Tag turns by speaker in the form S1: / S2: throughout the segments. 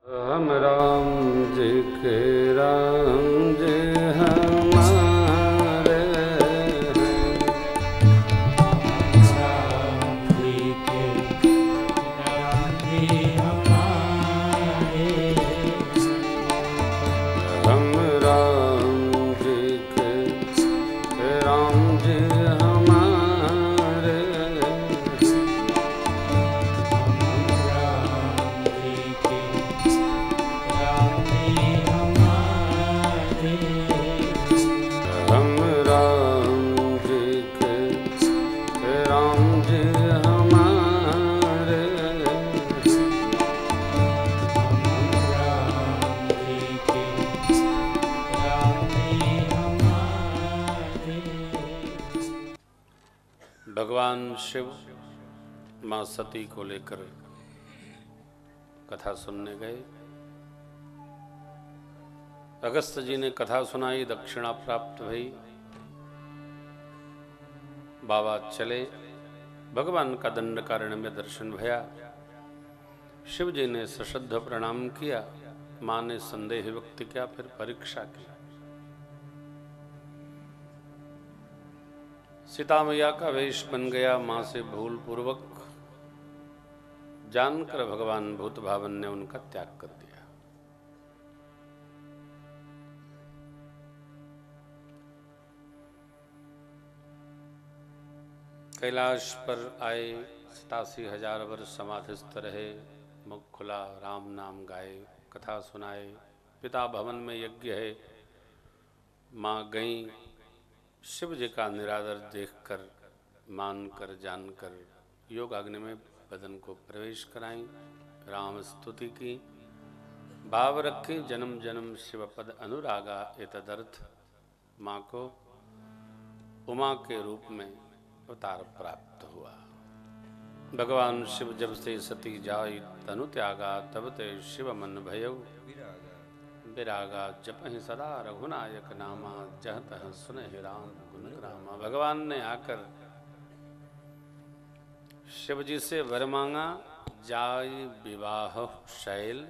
S1: हम राम जी के राम जी हमारे
S2: राम जी के राम जी हमारे
S1: हम राम जी के राम जी हमारे
S2: राम जी के राम जी हमारे
S1: हम राम जी के राम जी हमारे
S2: राम जी के राम जी हमारे।
S1: भगवान शिव माँ सती को लेकर कथा सुनने गए। अगस्त जी ने कथा सुनाई, दक्षिणा प्राप्त भई। बाबा चले, भगवान का दंडकारण्य में दर्शन भया। शिव जी ने सश्रद्ध प्रणाम किया। माँ ने संदेह व्यक्त किया, फिर परीक्षा की। सीता मैया का वेश बन गया। माँ से भूल पूर्वक जानकर भगवान भूत भावन ने उनका त्याग कर दिया। कैलाश पर आए, 87,000 वर्ष समाधिस्थ रहे। मुख खुला, राम नाम गाए, कथा सुनाए। पिता भवन में यज्ञ है। माँ गई, शिव जी का निरादर देखकर, मानकर, जानकर योगाग्नि में बदन को प्रवेश कराई। राम स्तुति की, भाव रखे, जन्म जन्म शिव पद अनुरागा। एतदर्थ माँ को उमा के रूप में अवतार प्राप्त हुआ। भगवान शिव जब से सती जाई तनु त्यागा, तब ते शिव मन भयउ विरागा। जपहि सदा रघुनायक नामा, जह तह सुनहि राम गुण रामा। भगवान ने आकर शिव जी से वर मांगा, जाय विवाह शैल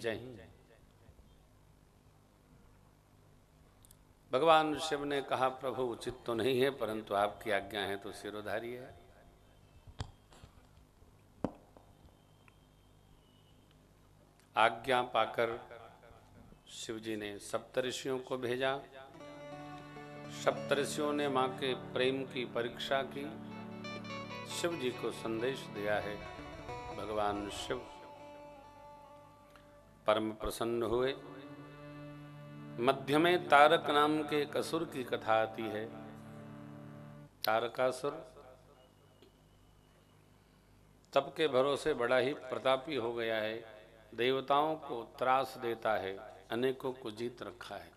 S1: जहीं। भगवान शिव ने कहा, प्रभु उचित तो नहीं है, परंतु आपकी आज्ञा है तो सिरोधारी है। आज्ञा पाकर शिव जी ने सप्तऋषियों को भेजा। सप्तऋषियों ने मां के प्रेम की परीक्षा की। शिव जी को संदेश दिया है। भगवान शिव परम प्रसन्न हुए। मध्य में तारक नाम के एक असुर की कथा आती है। तारकासुर तप के भरोसे बड़ा ही प्रतापी हो गया है। देवताओं को त्रास देता है, अनेकों को जीत रखा है।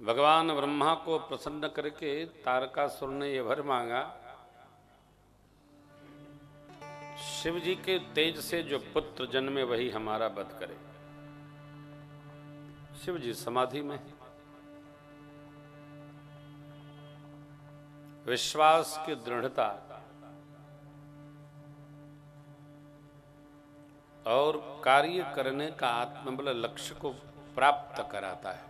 S1: भगवान ब्रह्मा को प्रसन्न करके तारकासुर ने यह वर मांगा, शिव जी के तेज से जो पुत्र जन्मे वही हमारा वध करे। शिव जी समाधि में, विश्वास की दृढ़ता और कार्य करने का आत्मबल लक्ष्य को प्राप्त कराता है।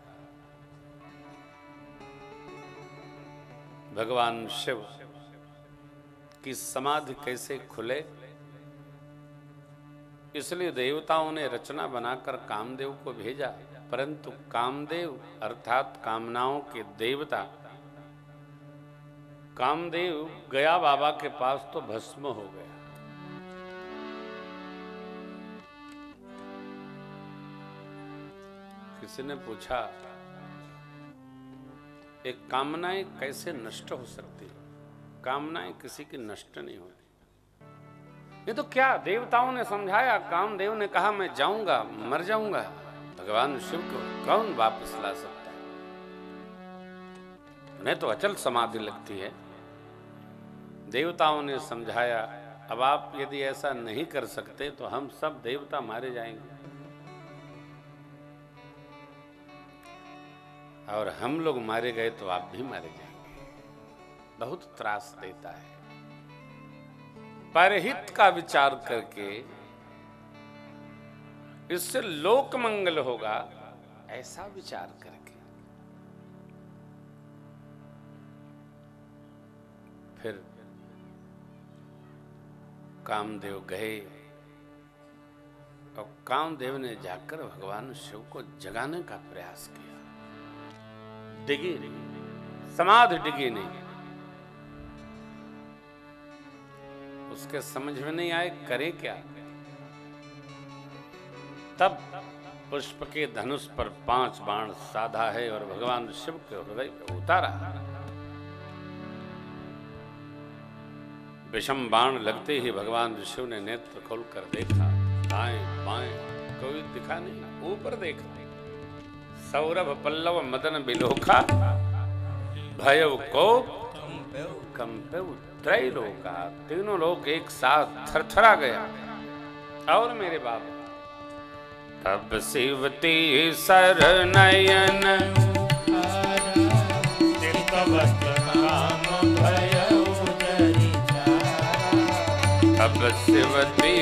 S1: भगवान शिव की समाधि कैसे खुले, इसलिए देवताओं ने रचना बनाकर कामदेव को भेजा। परंतु कामदेव अर्थात कामनाओं के देवता कामदेव गया बाबा के पास तो भस्म हो गया। किसी ने पूछा, एक कामनाएं कैसे नष्ट हो सकती है? कामनाएं किसी की नष्ट नहीं होती। ये तो क्या देवताओं ने समझाया, कामदेव ने कहा मैं जाऊंगा, मर जाऊंगा। भगवान शिव को कौन वापस ला सकता है? उन्हें तो अचल समाधि लगती है। देवताओं ने समझाया, अब आप यदि ऐसा नहीं कर सकते तो हम सब देवता मारे जाएंगे और हम लोग मारे गए तो आप भी मारे जाएंगे। बहुत त्रास देता है। परहित का विचार करके इससे लोक मंगल होगा, ऐसा विचार करके फिर कामदेव गए और कामदेव ने जाकर भगवान शिव को जगाने का प्रयास किया। डिगी नहीं, समाधि डिगी नहीं। उसके समझ में नहीं आए करे क्या। तब पुष्प के धनुष पर 5 बाण साधा है और भगवान शिव के हृदय पे उतारा। विषम बाण लगते ही भगवान शिव ने नेत्र खोलकर देखा, दाएं बाएं कोई दिखा नहीं, ऊपर देखा। सौरभ पल्लव मदन बिलोका, भयउ कोप कंपेउ त्रैलोका। तीनों लोग एक साथ थरथरा गया। और मेरे बाबा तब शिवती सरनयन तब शिवती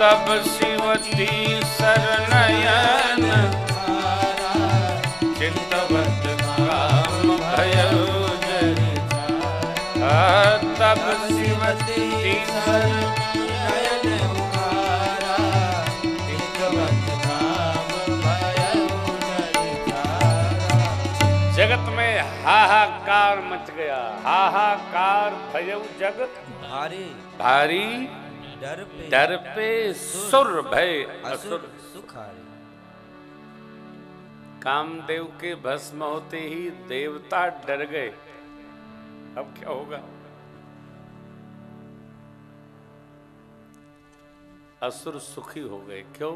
S1: तब शिवती सरनयन चितवत काम भयउ जरि। तब शिवती सरनयन चितवत काम भयउ जरि। जगत में हाहाकार मच गया। हाहाकार भयउ जगत
S3: भारी
S1: भारी, डर पे सुर भय
S3: असुर सुखारी।
S1: कामदेव के भस्म होते ही देवता डर गए। अब क्या होगा। असुर सुखी हो गए। क्यों।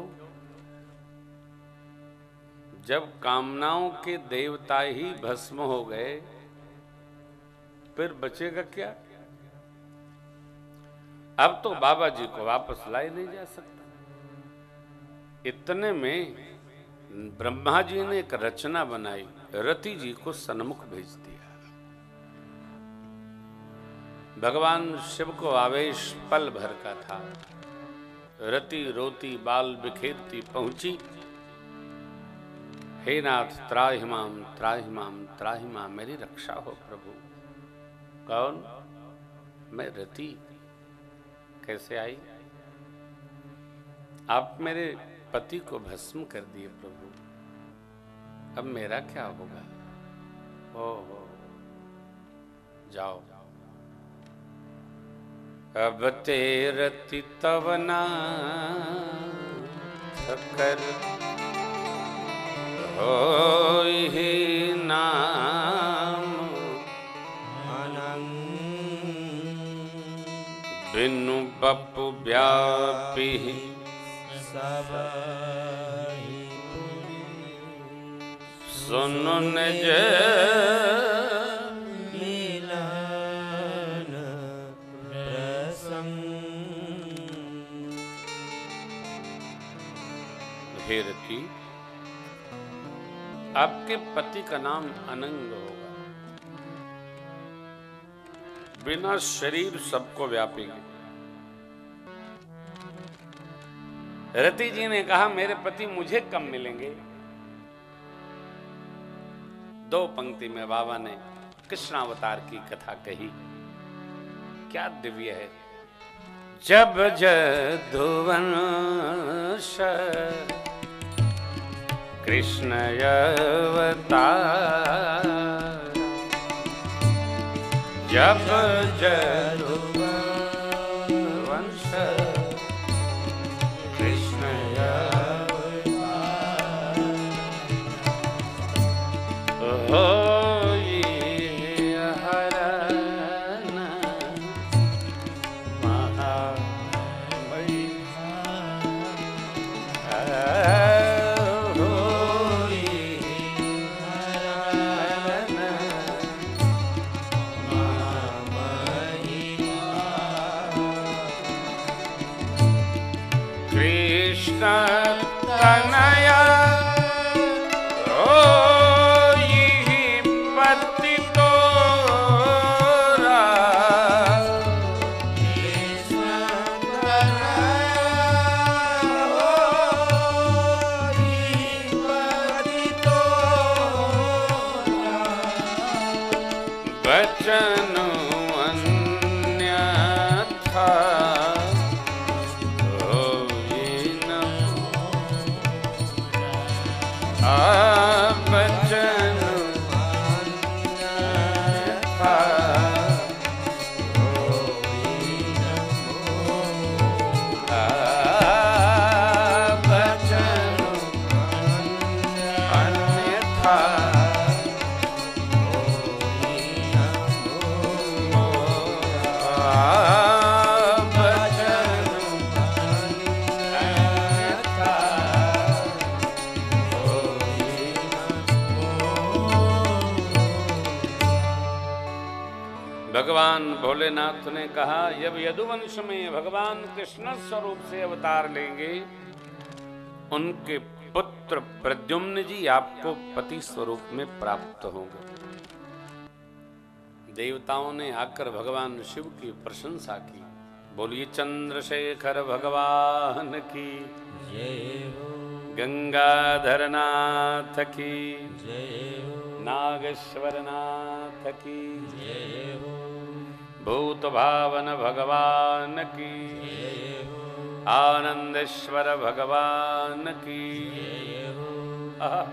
S1: जब कामनाओं के देवता ही भस्म हो गए फिर बचेगा क्या। अब तो बाबा जी को वापस लाई नहीं जा सकता। इतने में ब्रह्मा जी ने एक रचना बनाई, रति जी को सन्मुख भेज दिया। भगवान शिव को आवेश पल भर का था। रति रोती बाल बिखेरती पहुंची, हे नाथ त्राहिमाम त्राहिमाम त्राहिमाम, मेरी रक्षा हो प्रभु। कौन। मैं रति। कैसे आई। आप मेरे पति को भस्म कर दिए प्रभु, अब मेरा क्या होगा। ओहो जाओ। अब तेरति तवना कर होहि नाम बिनु बपु व्यापी सुनु निज
S3: मिलन प्रसंग।
S1: हे रति, आपके पति का नाम अनंग होगा। बिना शरीर सबको व्यापेगी। रति जी ने कहा मेरे पति मुझे कम मिलेंगे। 2 पंक्ति में बाबा ने कृष्णावतार की कथा कही। क्या दिव्य है। जब जदुवंश कृष्ण अवतार, जब जदुवंश कृष्ण अवतार, होई हरण महामयी, होई हरण महामयी। बचन अन्यथा होई न बचन अन्यथा भगवान भोलेनाथ ने कहा, जब यदुवंश में भगवान कृष्ण स्वरूप से अवतार लेंगे, उनके पुत्र प्रद्युम्न जी आपको पति स्वरूप में प्राप्त होंगे। देवताओं ने आकर भगवान शिव की प्रशंसा की। बोलिए चंद्रशेखर भगवान की
S3: जय हो,
S1: गंगाधर नाथ की
S3: जय हो,
S1: नागेश्वर नाथ की
S3: जय हो,
S1: भूत भावन भगवान की
S3: जय हो,
S1: आनंदेश्वर भगवान की
S3: जय हो।
S1: आहा।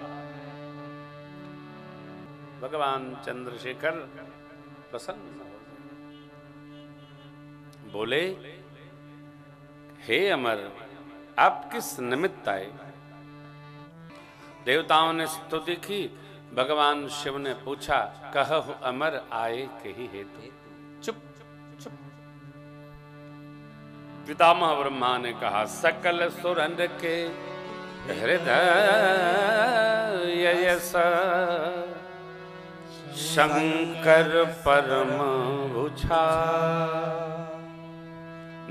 S1: भगवान चंद्रशेखर प्रसन्न हो गए। बोले, हे अमर, आप किस निमित्त आए? देवताओं ने स्तुति की। भगवान शिव ने पूछा, कहु अमर आए कही हेतु। चुप चुप। पितामह ब्रह्मा ने कहा, सकल सुरन के हृदय यस शंकर परम बुझा,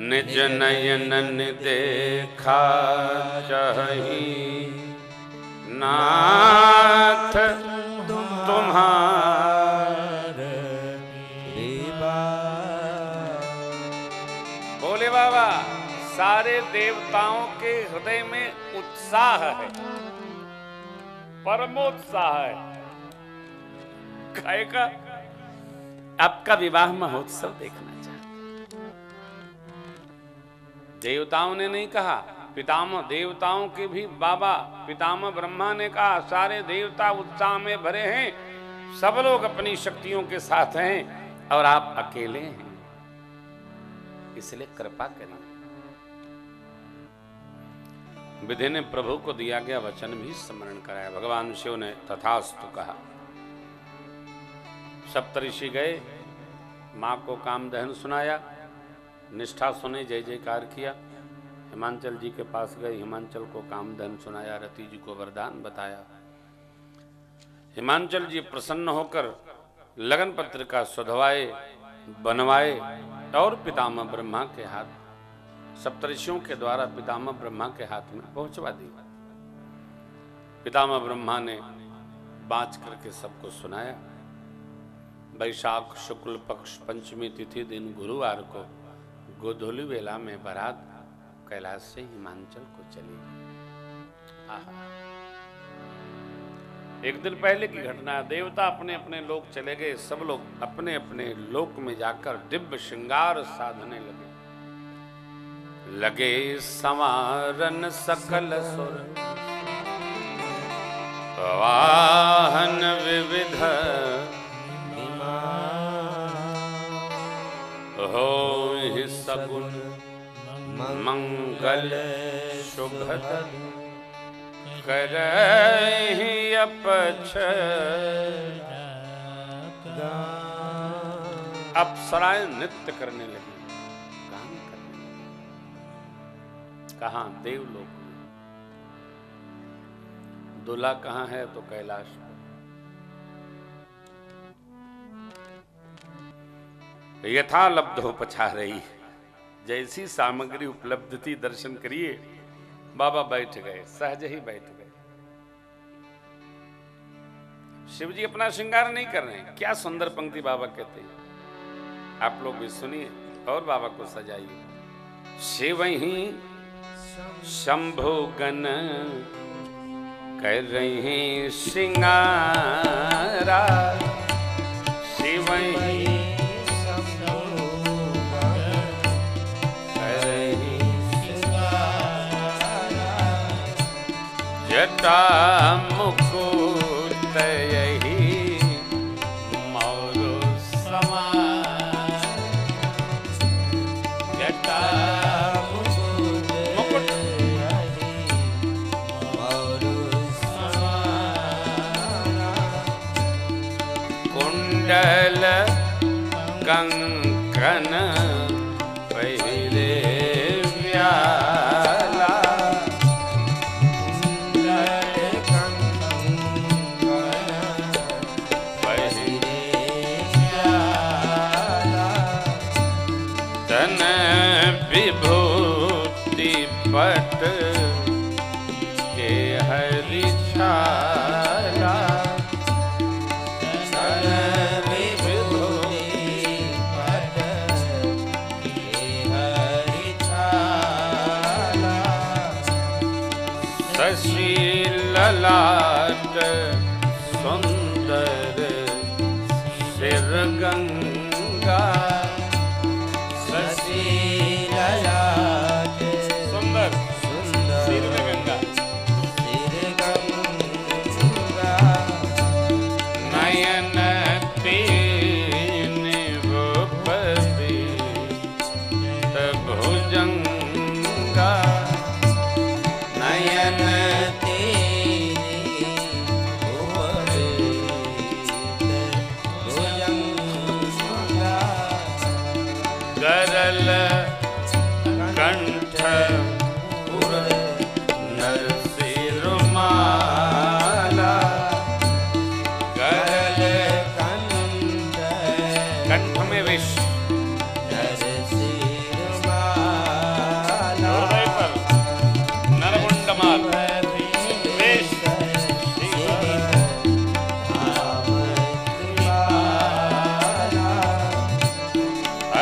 S1: निज नयन देखा चाही नाथ तुम्हारे। बोले बाबा, सारे देवताओं के हृदय में उत्साह है, परमोत्साह है। काय का आपका विवाह महोत्सव देखना चाहते। देवताओं ने नहीं कहा, पितामह देवताओं के भी बाबा पितामह ब्रह्मा ने कहा, सारे देवता उत्साह में भरे हैं, सब लोग अपनी शक्तियों के साथ हैं और आप अकेले हैं, इसलिए कृपा करिए। विधि ने प्रभु को दिया गया वचन भी स्मरण कराया। भगवान शिव ने तथास्तु कहा। सप्तऋषि गए, मां को काम दहन सुनाया, निष्ठा सुने, जय जयकार किया। हिमांचल जी के पास गए, हिमांचल को काम दहन सुनाया, रति जी को वरदान बताया। हिमांचल जी प्रसन्न होकर लगन पत्रिका सुधवाए, बनवाए और पितामह ब्रह्मा के हाथ, सप्तऋषियों के द्वारा पितामह ब्रह्मा के हाथ में पहुंचवा दी। पितामह ब्रह्मा ने बाँच करके सबको सुनाया। वैशाख शुक्ल पक्ष पंचमी तिथि दिन गुरुवार को गोधूली वेला में बारात कैलाश से हिमांचल को चली। एक दिन पहले की घटना, देवता अपने अपने लोक चले गए, सब लोग अपने अपने लोक में जाकर दिव्य श्रृंगार साधने लगे संवारन सकल सुर वाहन विविध हो सगुन मंगल शुभद करहि अपछ। अप्सराएं नृत्य करने लगी, गान करने लगी। कहाँ? देवलोक में। दूल्हा कहाँ है? तो कैलाश पर। यथा लब्ध हो पछा रही, जैसी सामग्री उपलब्ध थी दर्शन करिए। बाबा बैठ गए, सहज ही बैठ गए। शिव जी अपना श्रृंगार नहीं कर रहे हैं। क्या सुंदर पंक्ति बाबा कहते हैं, आप लोग भी सुनिए और बाबा को सजाइए। शिव ही शंभु गण कर रही श्रृंगारा, शिव ही जटा मुकुट यही मौरु समान।
S3: जटा
S1: मुकुट कुंडल कंकन पहले व्याला। तन विभूति पट के हरि छाला। शशि ललाट सुंदर सिर गंगा।
S3: शशि ललाट
S1: सुंदर सिर में गंगा।
S3: सिर गंगा।
S1: नयन तीन भूपति भुजंगा।
S3: नयन तेरी भुजंगा।
S1: गरल कंठ नरसिरुमाला।
S3: गरल कंठ
S1: कंठ में विष
S3: नरसिरुमाला।
S1: हृदय पर नरमुंडमाल वेश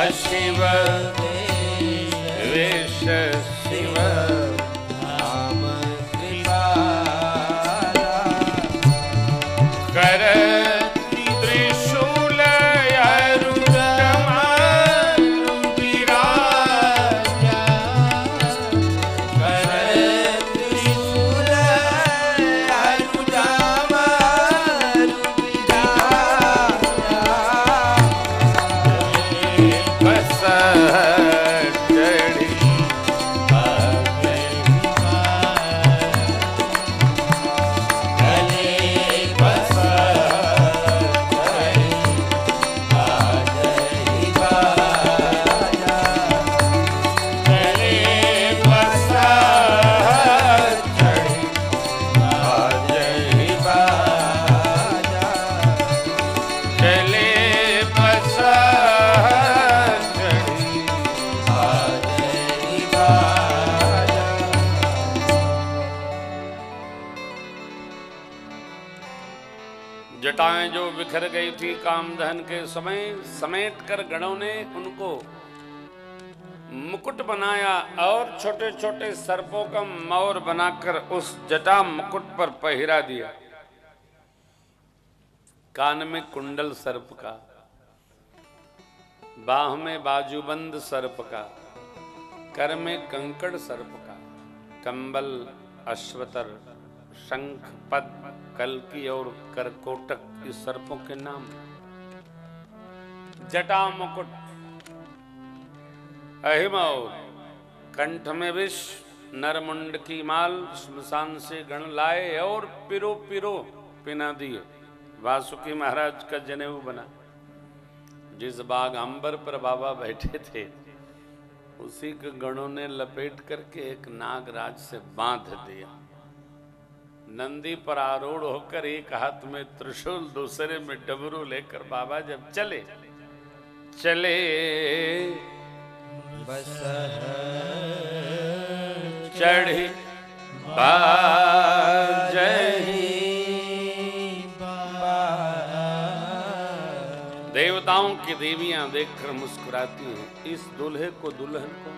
S1: अशिव वेश शिव। कर त्रिशूल अरुणमाल विराजा। बस चढ़ी जटाएं जो बिखर गई थी कामदहन के समय, समेट कर गणों ने उनको मुकुट बनाया और छोटे छोटे सर्पों का मौर बनाकर उस जटा मुकुट पर पहिरा दिया। कान में कुंडल सर्प का, बाह में बाजूबंद सर्प का, कर में कंकड़ सर्प का, कंबल, अश्वतर, शंख, पद, कल्की और करकोटक इस सर्पों के नाम। जटा मुकुट, अहिमौर, कंठ में विष, नरमुंड की माल श्मशान से गण लाए और पिरो पिरो पिना दिए। वासुकी महाराज का जनेऊ बना। जिस बाग अंबर पर बाबा बैठे थे उसी के गणों ने लपेट करके एक नागराज से बांध दिया। नंदी पर आरूढ़ होकर एक हाथ में त्रिशूल दूसरे में डमरू लेकर बाबा जब चले चढ़ी बाजही। देवताओं की देवियां देखकर मुस्कुराती हैं। इस दूल्हे को दुल्हन को,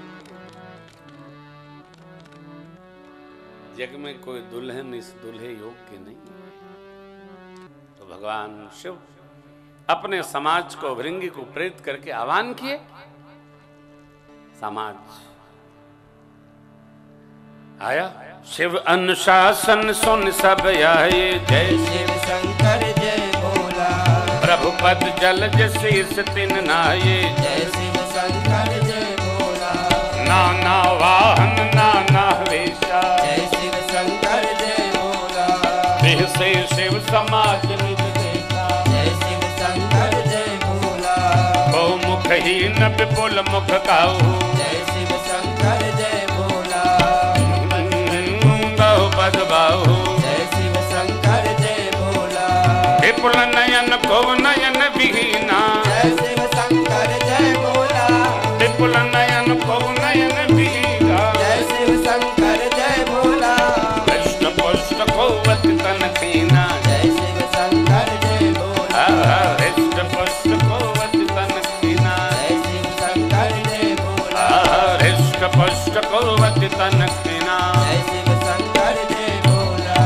S1: जग में कोई दुल्हन इस दूल्हे योग की नहीं। तो भगवान शिव अपने समाज को भृंगी को प्रेरित करके आह्वान किए। समाज आया शिव अनुशासन सुन सब आए, जय
S3: शिव शंकर जय भोला।
S1: प्रभु पद जलज शीस तिन नाये,
S3: जय शिव शंकर जय भोला।
S1: नाना वाहन नाना वेशा,
S3: जय शिव शंकर जय भोला।
S1: देह से शिव समाज निज देता,
S3: जय शिव शंकर जय भोला।
S1: बहु मुख ही न विपुल मुख काहू,
S3: जय शिव शंकर जय भोला।
S1: बहु पद बाहु,
S3: जय शिव शंकर जय भोला।
S1: विपुल नयन को नयन विहीना,
S3: जय शिव शंकर जय भोला।
S1: विपुल नयन को नयन विहीना,
S3: जय शिव शंकर जय भोला।
S1: कृष्ण पुष्ट को वत तन कीना,
S3: जय शिव शंकर जय भोला।
S1: कृष्ण पुष्ट को वत तन कीना,
S3: जय शिव शंकर जय भोला।
S1: कृष्ण पुष्ट को वत तन कीना।
S3: जय शिव शंकर जय भोला।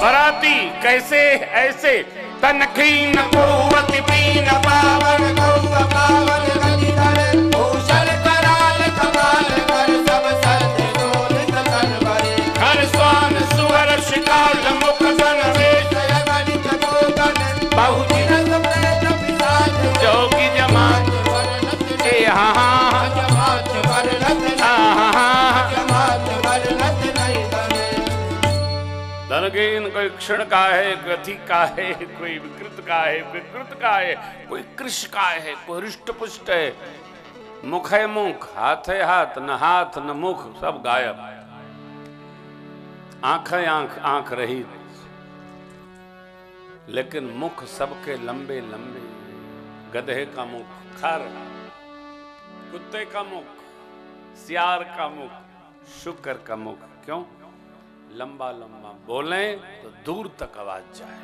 S1: बराती कैसे ऐसे तनखीन कुवति पीन
S3: पावन गौव पावन गतिधर, भूषण कराल कपाल कर, सब सत्य डोलित तन भरे।
S1: हर स्वान सुवर शिकाल मुख सन वेश,
S3: जय गणित गोगन, बहुदिन सुप्रेत पिशाच,
S1: जोगी जमात
S3: वर्णत
S1: ए हाँ
S3: जमात वर्णत
S1: हाँ
S3: जमात वर्णत नहीं करे।
S1: धनगीन कोई क्षण का है, कोई अति का है, कोई विकृत का है, कोई कृत का है, कोई कृष का है, कोई हृष्ट पुष्ट है। मुख है मुख, हाथ है हाथ, न हाथ न मुख, सब गायब। आंख है आंख, आंख रही, लेकिन मुख सबके लंबे लंबे। गधे का मुख खर, कुत्ते का मुख, सियार का मुख, शुकर का मुख। क्यों? लंबा लंबा बोलें तो दूर तक आवाज जाए।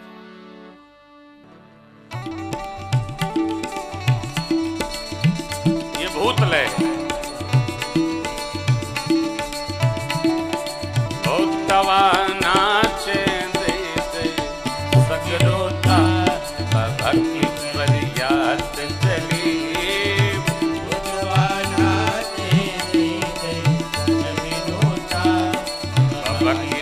S1: ये भूतलय है। भूतवा नाचे दे दे सगरोता, भक्ति परियात चली।
S3: भूतवा नाचे दे दे सगरोता,
S1: भक्ति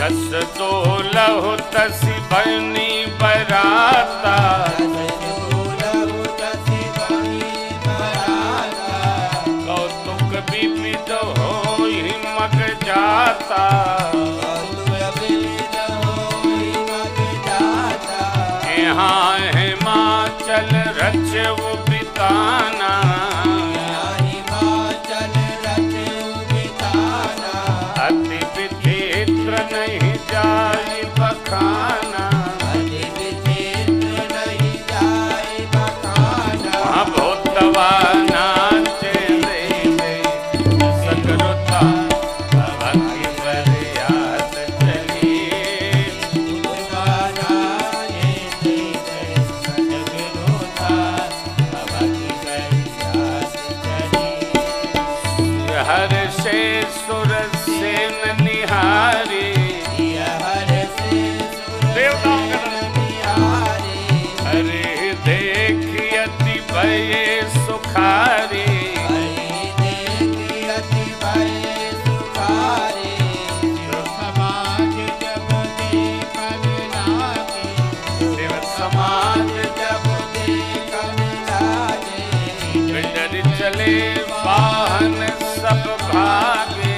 S1: जस तो लहु तसी बनी बराता, कौतुक विविध होई मग जाता। यहाँ हिमाचल रच बिताना, अति विचित्र नहीं जाई बखाना। भूतवा नाचे दे दे सगरोता, भक्ति परियात चली। हर से सुर सेन निहारी, हरे देखियति भये सुखारी। शिव समाज डर चले वाहन सब भागे,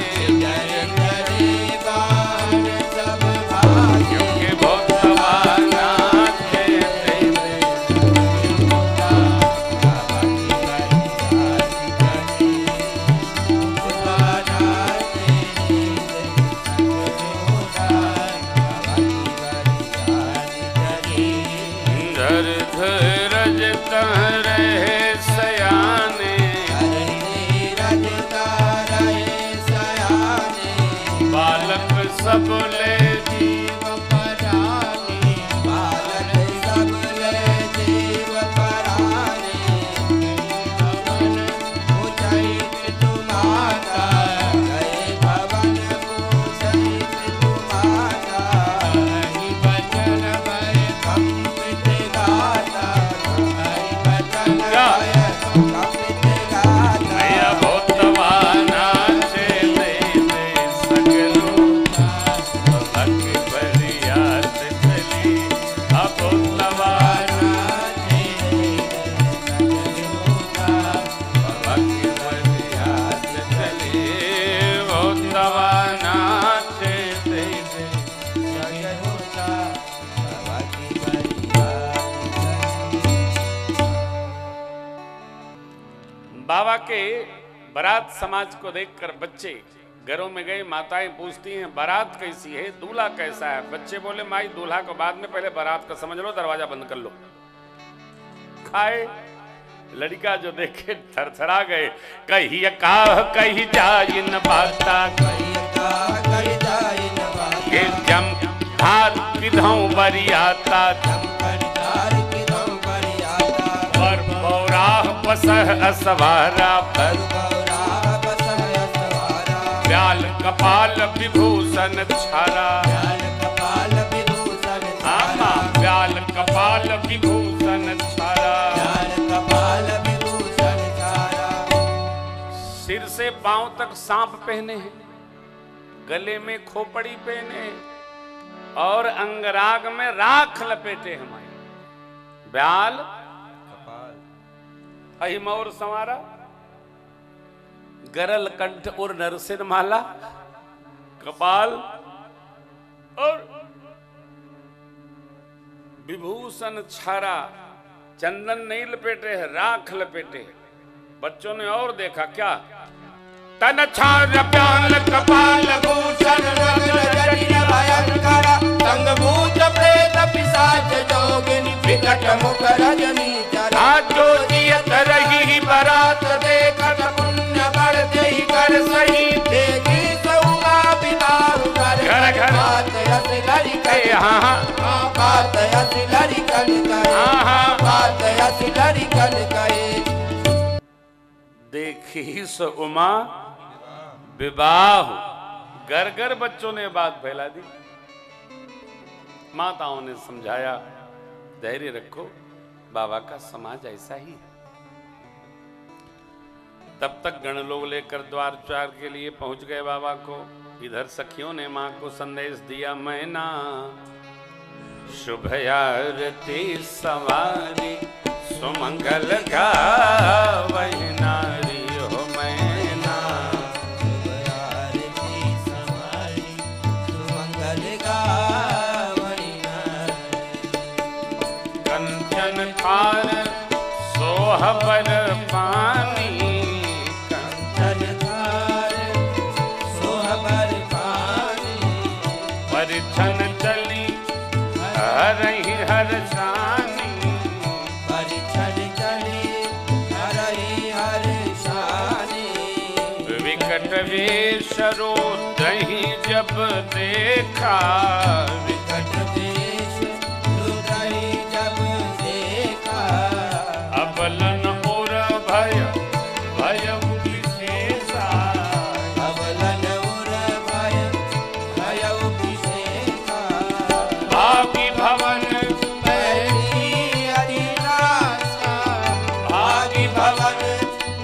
S1: क्योंकि भूतवा नाचे दे दे। धर धीरज तह रहे सयाने, बालक सब ले
S3: जीव पराने, बालक सब ले जीव पराने। भवन उचैत तुम्हारा, गए भवन उचैत तुम्हारा। हरि बचन भय कंपित गाता, हरि बचन भय कंपित गाता।
S1: भूतवा नाच के बारात समाज को देखकर बच्चे घरों में गए, माताएं पूछती हैं बारात कैसी है, दूल्हा कैसा है। बच्चे बोले माई दूल्हा को बाद में, पहले बारात का समझ लो, दरवाजा बंद कर लो। खाए लड़का जो देखे थरथरा गए, कही कही जाई न बाता, ये जम धार किधों बरियाता, पर बौराह बसह असवारा, व्याल कपाल विभूषण छारा, आमा व्याल कपाल विभूषण छारा, सिर से पांव तक सांप पहने हैं, गले में खोपड़ी पहने हैं और अंगराग में राख लपेटे हमारे। ब्याल अहिमौर संवारा, गरल कंठ और नरसिर माला, कपाल और विभूषण छारा, चंदन नहीं लपेटे है, राख लपेटे है। बच्चों ने और देखा क्या, तन छार प्याल कपाल भूषण संग भूत प्रेत पिशाच जोगिनी विकट मुख रजनी चरा, जो जियत रही बारात देखत पुण्य बढ़ते ही कर सही, देखी सौमा बिदारू कर घर बात असि लड़िकन, बात असि लड़िकन कहे, बात असि लड़िकन कहे। देखी सो उमा विवाह, घर घर बच्चों ने बात फैला दी। माताओं ने समझाया धैर्य रखो, बाबा का समाज ऐसा ही है। तब तक गण लोग लेकर द्वार चार के लिए पहुंच गए बाबा को। इधर सखियों ने मां को संदेश दिया, मैना शुभ आरती सवारी, सुमंगल गावै नारी हो मैना, शुभ आरती सवारी, सुमंगल गावै नारी, कंचन थार सोहबर पानी, कंचन थार सोहबर पानी, परिछन चली हरहि हर शानी, परिछन चली हरहि हर शानी, विकट वेश रोदहि जब देखा, विकट वेश रोदहि जब देखा, अबलन और भय भय विशेषा, अबलन और भय भय विशेषा, भागी भवन मैरी अतिनाशा, भागी भवन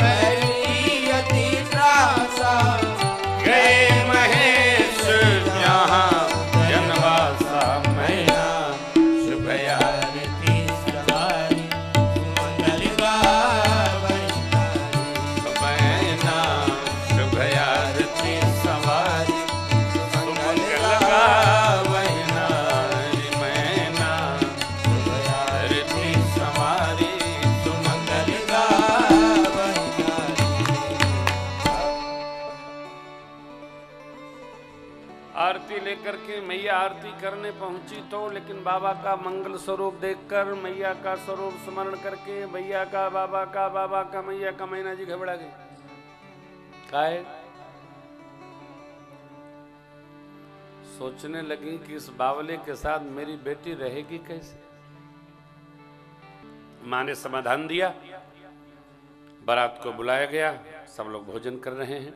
S1: मैरी अतिनाशा, गए महेश जहाँ जनवासा, मैना शुभ आरती सवारी, सुमंगल गावै नारी, मैना शुभ आरती सवारी, सुमंगल गावै नारी, मैना शुभ आरती सवारी, सुमंगल गावै नारी। आरती लेकर के मैया आरती करने पहुंची तो, लेकिन बाबा का मंगल स्वरूप देखकर, मैया का स्वरूप स्मरण करके, मैया का बाबा का मैया का, मैना जी घबरा गई। काहे? सोचने लगी कि इस बावले के साथ मेरी बेटी रहेगी कैसे। मां ने समाधान दिया, बारात को बुलाया गया, सब लोग भोजन कर रहे हैं,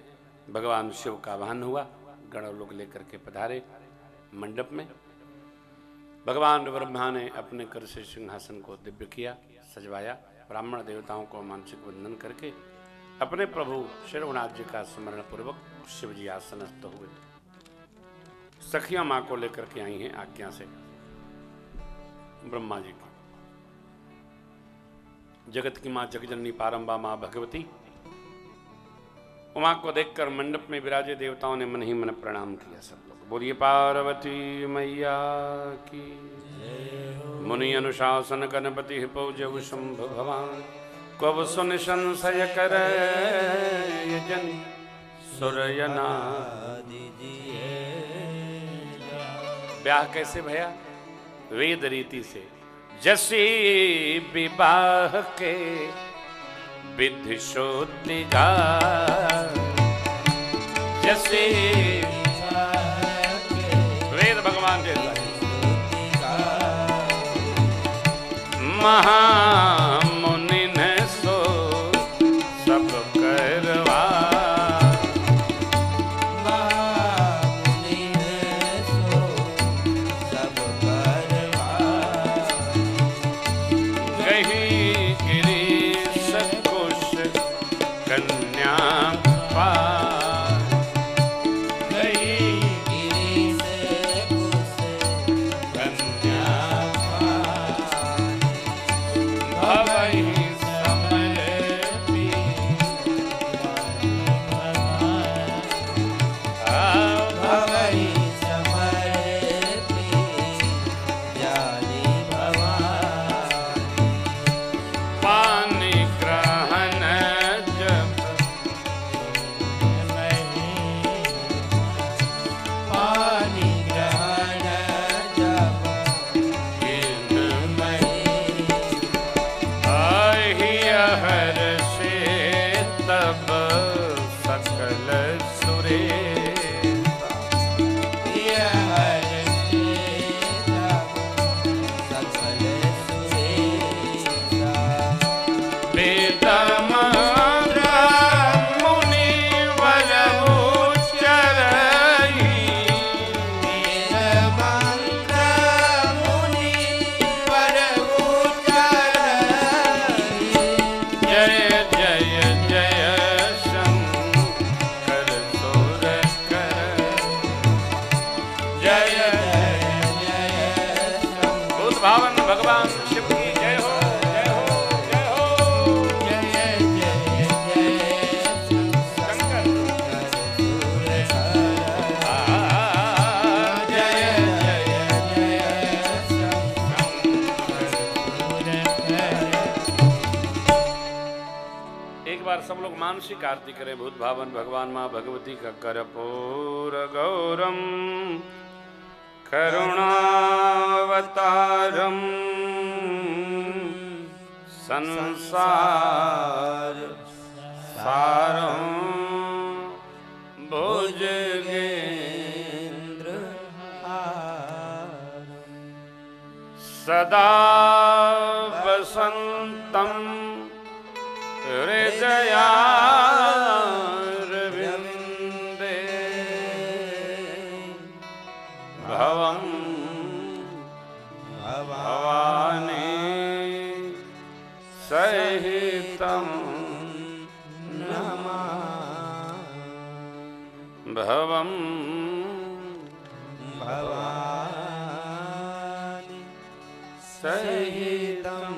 S1: भगवान शिव का आह्वान हुआ, गण लोग लेकर के पधारे मंडप में। भगवान ब्रह्मा ने अपने कर से सिंहासन को दिव्य किया, सजवाया, ब्राह्मण देवताओं को मानसिक वंदन करके अपने प्रभु श्री रघुनाथ जी का स्मरण पूर्वक शिव जी आसनस्थ हुए। सखियां मां को लेकर के आई हैं आज्ञा से ब्रह्मा जी की। जगत की मां जगजननी पारंबा मां भगवती उमा को देखकर मंडप में विराजे देवताओं ने मन ही मन प्रणाम किया। सब लोग बोलिए पार्वती मैया की। मुनि अनुशासन गणपति पौजव शंभ भवान कब सुन संशय कर जन सुरयना। ब्याह कैसे भया? वेद रीति से। जसी विवाह के विधि शोधि गा, जसी वेद भगवान जैसा महामुनि ने सो सब करवा,
S3: महामुनि ने सो सब करवा।
S1: कही गिरीश कुश कन्या पार,
S3: गई गिरीश कुश कन्या पार।
S1: भवहि समर पी
S3: भवहि समर पी जानी भवानी।
S1: पानी ग्रहण जब
S3: पानी ग्रहण जब
S1: किन
S3: मही।
S1: हर से तब सकल सुरे,
S3: हर से तब सकल सुरेशा।
S1: वेद मंत्र मुनि वर उच्चरई,
S3: वेद मंत्र मुनि वर उच्चरई।
S1: जय जय जय शंकर सुर कर,
S3: जय जय
S1: भूत भावन भगवान शिव की जय हो, जय हो, जय हो।
S3: जय जय जय
S1: शंकर
S3: आ, जय जय जय
S1: एक बार सब लोग मानसिक आरती करें। भूत भावन भगवान माँ भगवती का कर्पूर गौरम करुणावतारम संसार सारम भुजगेन्द्र सदा वसंतम हृदयारविन्दे भवं भवानी सहितं भवं
S3: भवानी सहितं